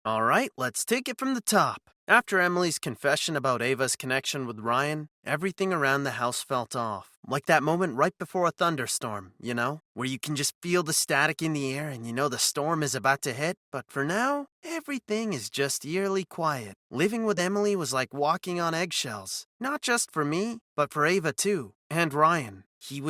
All right, let's take it from the top. After Emily's confession about Ava's connection with Ryan, everything around the house felt off. Like that moment right before a thunderstorm, where you can just feel the static in the air and you know the storm is about to hit. But for now, everything is just eerily quiet. Living with Emily was like walking on eggshells. Not just for me, but for Ava too. And Ryan. He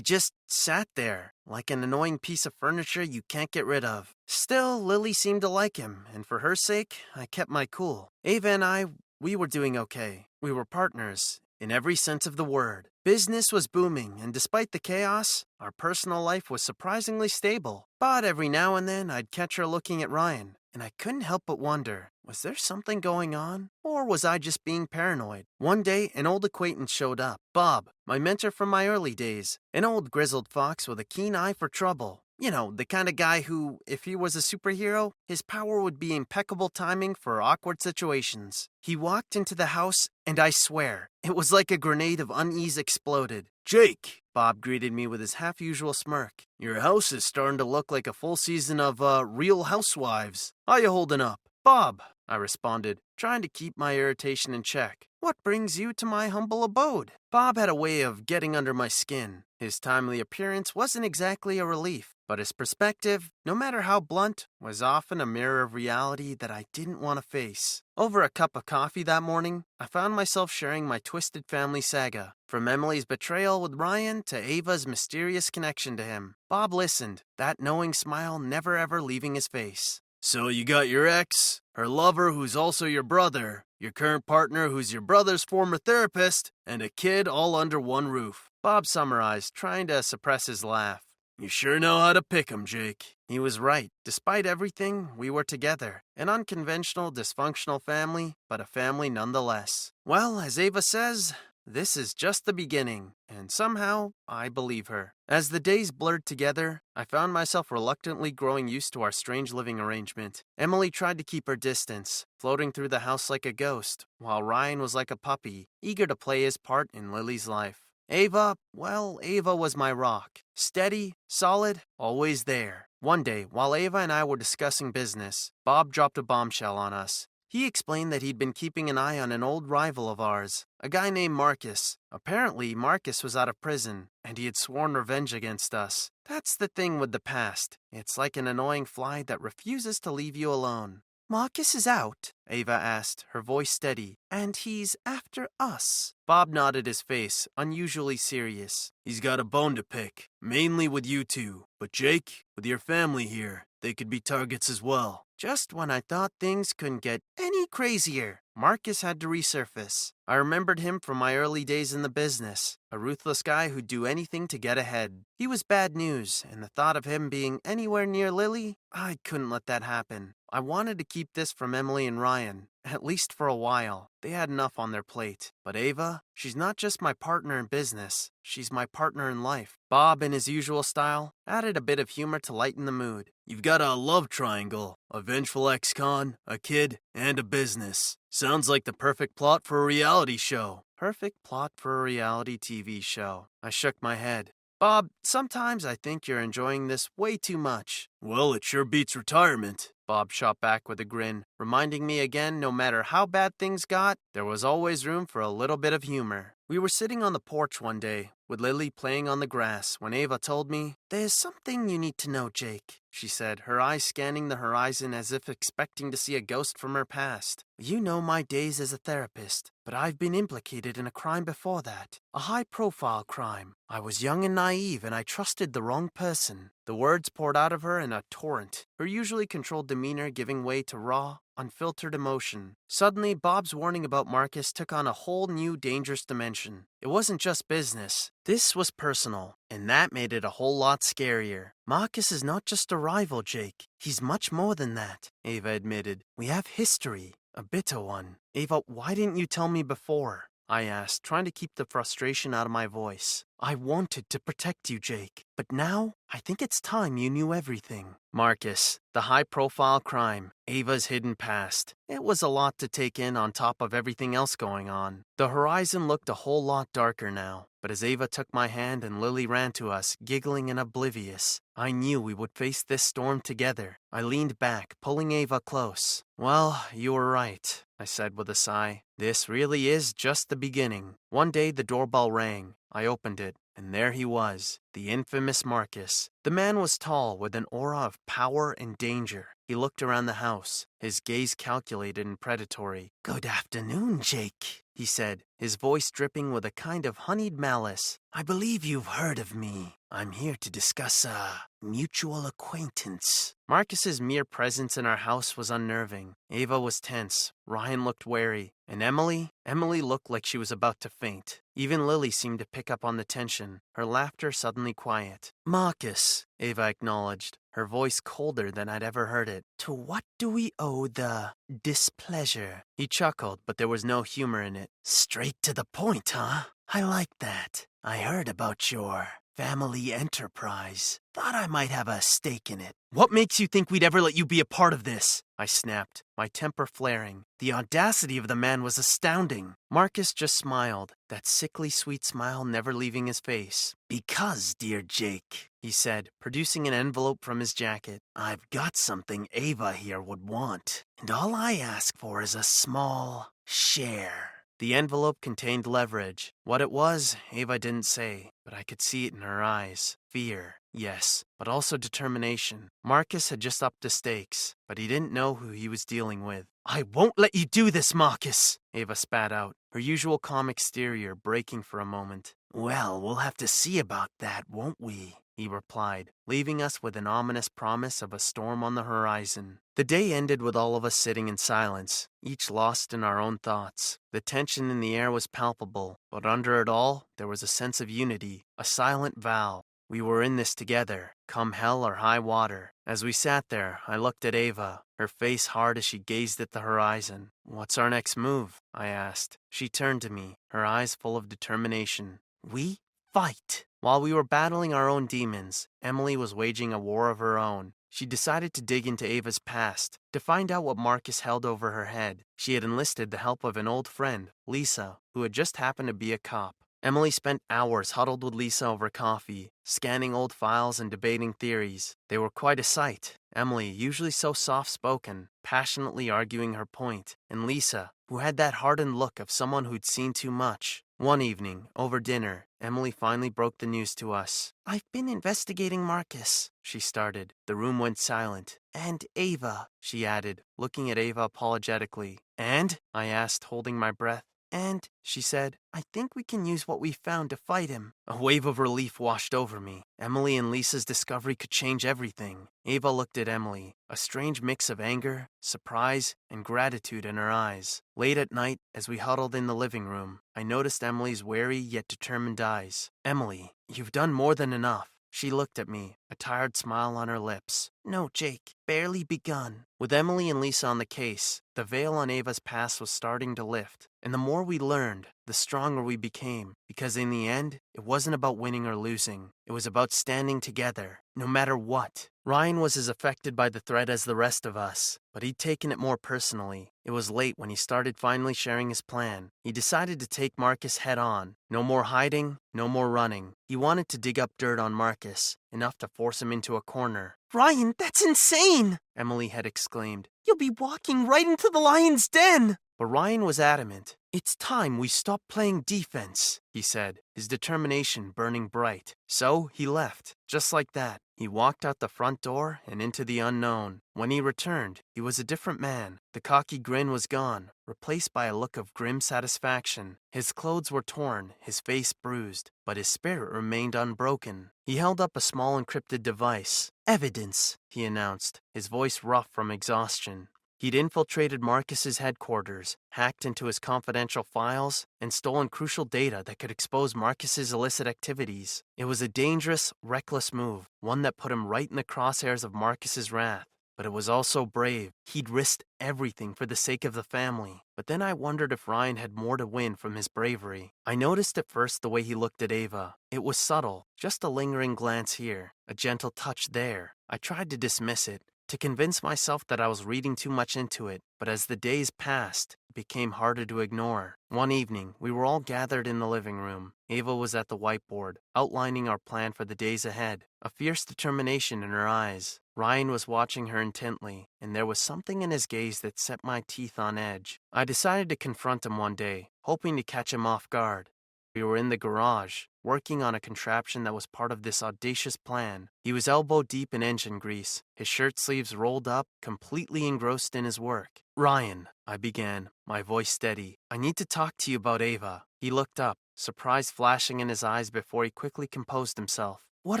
just sat there, like an annoying piece of furniture you can't get rid of. Still, Lily seemed to like him, and for her sake, I kept my cool. Ava and I, we were doing okay. We were partners, in every sense of the word. Business was booming, and despite the chaos, our personal life was surprisingly stable. But every now and then, I'd catch her looking at Ryan, and I couldn't help but wonder, was there something going on? Or was I just being paranoid? One day, an old acquaintance showed up. Bob, my mentor from my early days. An old grizzled fox with a keen eye for trouble. You know, the kind of guy who, if he was a superhero, his power would be impeccable timing for awkward situations. He walked into the house, and I swear, it was like a grenade of unease exploded. "Jake," Bob greeted me with his half-usual smirk. "Your house is starting to look like a full season of, Real Housewives. How you holding up?" "Bob," I responded, trying to keep my irritation in check. "What brings you to my humble abode?" Bob had a way of getting under my skin. His timely appearance wasn't exactly a relief, but his perspective, no matter how blunt, was often a mirror of reality that I didn't want to face. Over a cup of coffee that morning, I found myself sharing my twisted family saga, from Emily's betrayal with Ryan to Ava's mysterious connection to him. Bob listened, that knowing smile never ever leaving his face. "So you got your ex, her lover who's also your brother, your current partner who's your brother's former therapist, and a kid all under one roof," Bob summarized, trying to suppress his laugh. "You sure know how to pick 'em, Jake." He was right. Despite everything, we were together. An unconventional, dysfunctional family, but a family nonetheless. Well, as Ava says, this is just the beginning, and somehow, I believe her. As the days blurred together, I found myself reluctantly growing used to our strange living arrangement. Emily tried to keep her distance, floating through the house like a ghost, while Ryan was like a puppy, eager to play his part in Lily's life. Ava was my rock. Steady, solid, always there. One day, while Ava and I were discussing business, Bob dropped a bombshell on us. He explained that he'd been keeping an eye on an old rival of ours, a guy named Marcus. Apparently, Marcus was out of prison, and he had sworn revenge against us. That's the thing with the past. It's like an annoying fly that refuses to leave you alone. "Marcus is out?" Ava asked, her voice steady. "And he's after us?" Bob nodded his face, unusually serious. "He's got a bone to pick, mainly with you two. But Jake, with your family here, they could be targets as well." Just when I thought things couldn't get any crazier, Marcus had to resurface. I remembered him from my early days in the business, a ruthless guy who'd do anything to get ahead. He was bad news, and the thought of him being anywhere near Lily, I couldn't let that happen. I wanted to keep this from Emily and Ryan, at least for a while. They had enough on their plate. But Ava, she's not just my partner in business, she's my partner in life. Bob, in his usual style, added a bit of humor to lighten the mood. "You've got a love triangle, a vengeful ex-con, a kid, and a business. Sounds like the perfect plot for a reality show." Perfect plot for a reality TV show. I shook my head. "Bob, sometimes I think you're enjoying this way too much." "Well, it sure beats retirement," Bob shot back with a grin, reminding me again no matter how bad things got, there was always room for a little bit of humor. We were sitting on the porch one day, with Lily playing on the grass, when Ava told me, "There's something you need to know, Jake," she said, her eyes scanning the horizon as if expecting to see a ghost from her past. "You know my days as a therapist, but I've been implicated in a crime before that. A high-profile crime. I was young and naive, and I trusted the wrong person." The words poured out of her in a torrent, her usually controlled demeanor giving way to raw, unfiltered emotion. Suddenly, Bob's warning about Marcus took on a whole new dangerous dimension. It wasn't just business. This was personal, and that made it a whole lot scarier. "Marcus is not just a rival, Jake. He's much more than that," Ava admitted. "We have history, a bitter one." "Ava, why didn't you tell me before?" I asked, trying to keep the frustration out of my voice. I wanted to protect you, Jake. But now, I think it's time you knew everything. Marcus, the high-profile crime, Ava's hidden past. It was a lot to take in on top of everything else going on. The horizon looked a whole lot darker now. But as Ava took my hand and Lily ran to us, giggling and oblivious, I knew we would face this storm together. I leaned back, pulling Ava close. Well, you were right, I said with a sigh. This really is just the beginning. One day the doorbell rang. I opened it, and there he was, the infamous Marcus. The man was tall, with an aura of power and danger. He looked around the house, his gaze calculated and predatory. "Good afternoon, Jake," he said, his voice dripping with a kind of honeyed malice. "I believe you've heard of me. I'm here to discuss a mutual acquaintance." Marcus's mere presence in our house was unnerving. Ava was tense, Ryan looked wary, and Emily looked like she was about to faint. Even Lily seemed to pick up on the tension, her laughter suddenly quiet. "Marcus," Ava acknowledged, her voice colder than I'd ever heard it. "To what do we owe the displeasure?" He chuckled, but there was no humor in it. "Straight to the point, huh? I like that. I heard about your family enterprise. Thought I might have a stake in it." "What makes you think we'd ever let you be a part of this?" I snapped, my temper flaring. The audacity of the man was astounding. Marcus just smiled, that sickly sweet smile never leaving his face. "Because, dear Jake," he said, producing an envelope from his jacket, "I've got something Ava here would want, and all I ask for is a small share." The envelope contained leverage. What it was, Ava didn't say, but I could see it in her eyes. Fear, yes, but also determination. Marcus had just upped the stakes, but he didn't know who he was dealing with. "I won't let you do this, Marcus," Ava spat out, her usual calm exterior breaking for a moment. "Well, we'll have to see about that, won't we?" he replied, leaving us with an ominous promise of a storm on the horizon. The day ended with all of us sitting in silence, each lost in our own thoughts. The tension in the air was palpable, but under it all, there was a sense of unity, a silent vow. We were in this together, come hell or high water. As we sat there, I looked at Ava, her face hard as she gazed at the horizon. "What's our next move?" I asked. She turned to me, her eyes full of determination. "We fight." While we were battling our own demons, Emily was waging a war of her own. She decided to dig into Ava's past, to find out what Marcus held over her head. She had enlisted the help of an old friend, Lisa, who had just happened to be a cop. Emily spent hours huddled with Lisa over coffee, scanning old files and debating theories. They were quite a sight. Emily, usually so soft-spoken, passionately arguing her point, and Lisa, who had that hardened look of someone who'd seen too much. One evening, over dinner, Emily finally broke the news to us. "I've been investigating Marcus," she started. The room went silent. "And Ava," she added, looking at Ava apologetically. "And?" I asked, holding my breath. "And," she said, "I think we can use what we found to fight him." A wave of relief washed over me. Emily and Lisa's discovery could change everything. Ava looked at Emily, a strange mix of anger, surprise, and gratitude in her eyes. Late at night, as we huddled in the living room, I noticed Emily's wary yet determined eyes. "Emily, you've done more than enough." She looked at me, a tired smile on her lips. "No, Jake, barely begun." With Emily and Lisa on the case, the veil on Ava's past was starting to lift. And the more we learned, the stronger we became. Because in the end, it wasn't about winning or losing. It was about standing together, no matter what. Ryan was as affected by the threat as the rest of us, but he'd taken it more personally. It was late when he started finally sharing his plan. He decided to take Marcus head on. No more hiding, no more running. He wanted to dig up dirt on Marcus, enough to force him into a corner. "Ryan, that's insane!" Emily had exclaimed. "You'll be walking right into the lion's den!" But Ryan was adamant. "It's time we stop playing defense," he said, his determination burning bright. So he left, just like that. He walked out the front door and into the unknown. When he returned, he was a different man. The cocky grin was gone, replaced by a look of grim satisfaction. His clothes were torn, his face bruised, but his spirit remained unbroken. He held up a small encrypted device. "Evidence," he announced, his voice rough from exhaustion. He'd infiltrated Marcus's headquarters, hacked into his confidential files, and stolen crucial data that could expose Marcus's illicit activities. It was a dangerous, reckless move, one that put him right in the crosshairs of Marcus's wrath. but it was also brave. He'd risked everything for the sake of the family. But then I wondered if Ryan had more to win from his bravery. I noticed at first the way he looked at Ava. It was subtle, just a lingering glance here, a gentle touch there. I tried to dismiss it, to convince myself that I was reading too much into it, but as the days passed, it became harder to ignore. One evening, we were all gathered in the living room. Ava was at the whiteboard, outlining our plan for the days ahead, a fierce determination in her eyes. Ryan was watching her intently, and there was something in his gaze that set my teeth on edge. I decided to confront him one day, hoping to catch him off guard. We were in the garage, working on a contraption that was part of this audacious plan. He was elbow deep in engine grease, his shirt sleeves rolled up, completely engrossed in his work. "Ryan," I began, my voice steady, "I need to talk to you about Ava." He looked up, surprise flashing in his eyes before he quickly composed himself. "What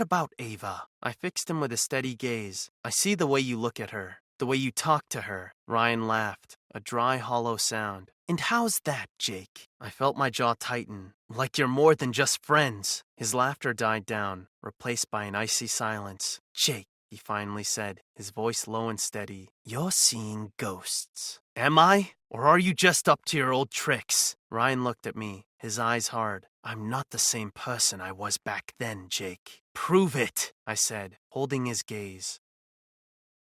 about Ava?" I fixed him with a steady gaze. "I see the way you look at her, the way you talk to her." Ryan laughed, a dry, hollow sound. "And how's that, Jake?" I felt my jaw tighten. "Like you're more than just friends." His laughter died down, replaced by an icy silence. "Jake," he finally said, his voice low and steady, "you're seeing ghosts." "Am I? Or are you just up to your old tricks?" Ryan looked at me, his eyes hard. "I'm not the same person I was back then, Jake." "Prove it," I said, holding his gaze.